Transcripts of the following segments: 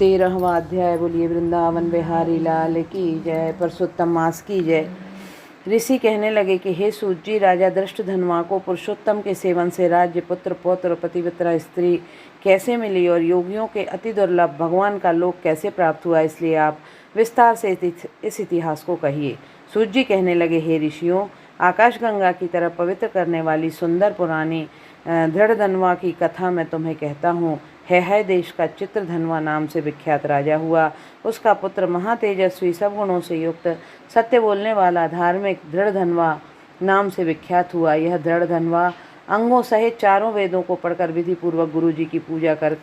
13वां अध्याय। बोलिए वृंदावन बिहारी लाल की जय। पुरुषोत्तम मास की जय। ऋषि कहने लगे कि हे सूत जी, राजा दृष्टधन्वा को पुरुषोत्तम के सेवन से राज्य, पुत्र, पौत्र, पतिव्रता स्त्री कैसे मिली और योगियों के अति दुर्लभ भगवान का लोक कैसे प्राप्त हुआ, इसलिए आप विस्तार से इस इतिहास को कहिए। सूत जी कहने लगे, हे ऋषियों, आकाशगंगा की तरह पवित्र करने वाली सुंदर पुरानी दृढ़धन्वा की कथा मैं तुम्हें कहता हूँ। है देश का चित्रधन्वा नाम से विख्यात राजा हुआ। उसका पुत्र महातेजस्वी, सब गुणों से युक्त, सत्य बोलने वाला, धार्मिक दृढ़धन्वा नाम से विख्यात हुआ। यह दृढ़धन्वा अंगों सहित चारों वेदों को पढ़कर विधि पूर्वक गुरु जी की पूजा कर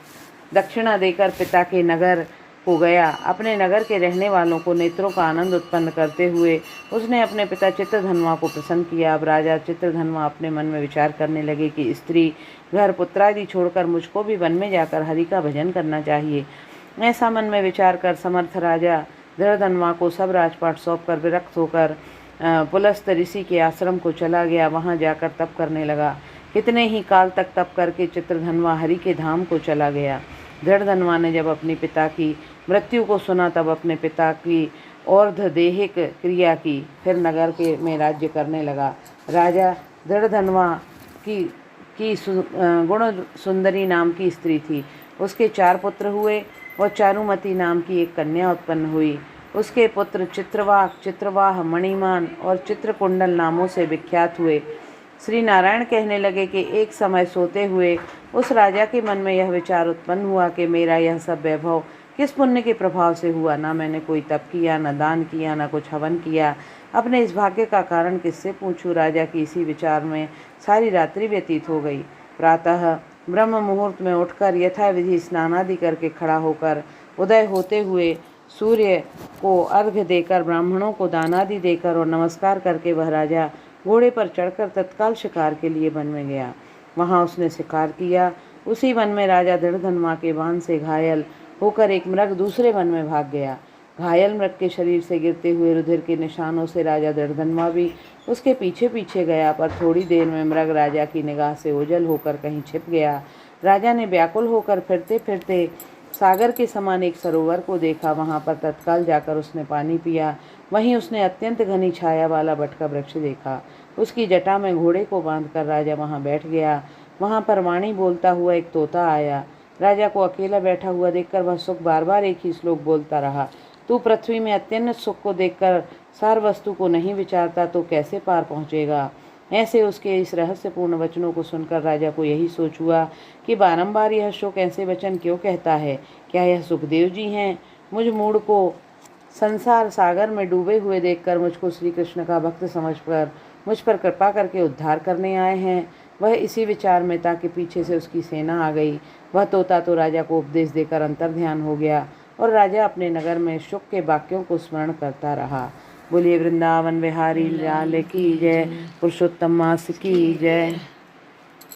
दक्षिणा देकर पिता के नगर को गया। अपने नगर के रहने वालों को नेत्रों का आनंद उत्पन्न करते हुए उसने अपने पिता चित्रधन्वा को प्रसन्न किया। अब राजा चित्रधन्वा अपने मन में विचार करने लगे कि स्त्री, घर, पुत्रादि छोड़कर मुझको भी वन में जाकर हरि का भजन करना चाहिए। ऐसा मन में विचार कर समर्थ राजा दृढ़धन्वा को सब राजपाट सौंप कर विरक्त होकर पुलस्त ऋषि के आश्रम को चला गया। वहां जाकर तप करने लगा। कितने ही काल तक तप करके चित्रधन्वा हरि के धाम को चला गया। दृढ़धन्वा ने जब अपने पिता की मृत्यु को सुना तब अपने पिता की और्ध्वदेहिक क्रिया की, फिर नगर के में राज्य करने लगा। राजा दृढ़धन्वा की गुण सुंदरी नाम की स्त्री थी। उसके 4 पुत्र हुए और चारुमती नाम की एक कन्या उत्पन्न हुई। उसके पुत्र चित्रवाक, चित्रवाह, मणिमान और चित्रकुंडल नामों से विख्यात हुए। श्री नारायण कहने लगे कि एक समय सोते हुए उस राजा के मन में यह विचार उत्पन्न हुआ कि मेरा यह सब वैभव किस पुण्य के प्रभाव से हुआ। ना मैंने कोई तप किया, न दान किया, न कुछ हवन किया। अपने इस भाग्य का कारण किससे पूछूं। राजा की इसी विचार में सारी रात्रि व्यतीत हो गई। प्रातः ब्रह्म मुहूर्त में उठकर यथाविधि स्नान आदि करके खड़ा होकर उदय होते हुए सूर्य को अर्घ्य देकर, ब्राह्मणों को दान आदि देकर और नमस्कार करके वह राजा घोड़े पर चढ़कर तत्काल शिकार के लिए वन में गया। वहां उसने शिकार किया। उसी वन में राजा दृढ़धन्वा के बाण से घायल होकर एक मृग दूसरे वन में भाग गया। घायल मृग के शरीर से गिरते हुए रुधिर के निशानों से राजा दृढ़धन्वा भी उसके पीछे पीछे गया, पर थोड़ी देर में मृग राजा की निगाह से ओझल होकर कहीं छिप गया। राजा ने व्याकुल होकर फिरते फिरते सागर के समान एक सरोवर को देखा। वहां पर तत्काल जाकर उसने पानी पिया। वहीं उसने अत्यंत घनी छाया वाला बट का वृक्ष देखा। उसकी जटा में घोड़े को बांधकर राजा वहां बैठ गया। वहां पर वाणी बोलता हुआ एक तोता आया। राजा को अकेला बैठा हुआ देखकर वह सुख बार बार एक ही श्लोक बोलता रहा, तू पृथ्वी में अत्यंत सुख को देखकर सार वस्तु को नहीं विचारता तो कैसे पार पहुँचेगा। ऐसे उसके इस रहस्यपूर्ण वचनों को सुनकर राजा को यही सोच हुआ कि बारंबार यह शुक ऐसे वचन क्यों कहता है। क्या यह सुखदेव जी हैं? मुझ मूढ़ को संसार सागर में डूबे हुए देखकर मुझको श्री कृष्ण का भक्त समझकर मुझ पर कृपा करके उद्धार करने आए हैं। वह इसी विचार में था कि पीछे से उसकी सेना आ गई। वह तोता तो राजा को उपदेश देकर अंतर्ध्यान हो गया और राजा अपने नगर में शुक के वाक्यों को स्मरण करता रहा। बोलिए वृंदावन बिहारी लाल की जय। पुरुषोत्तम मास की जय।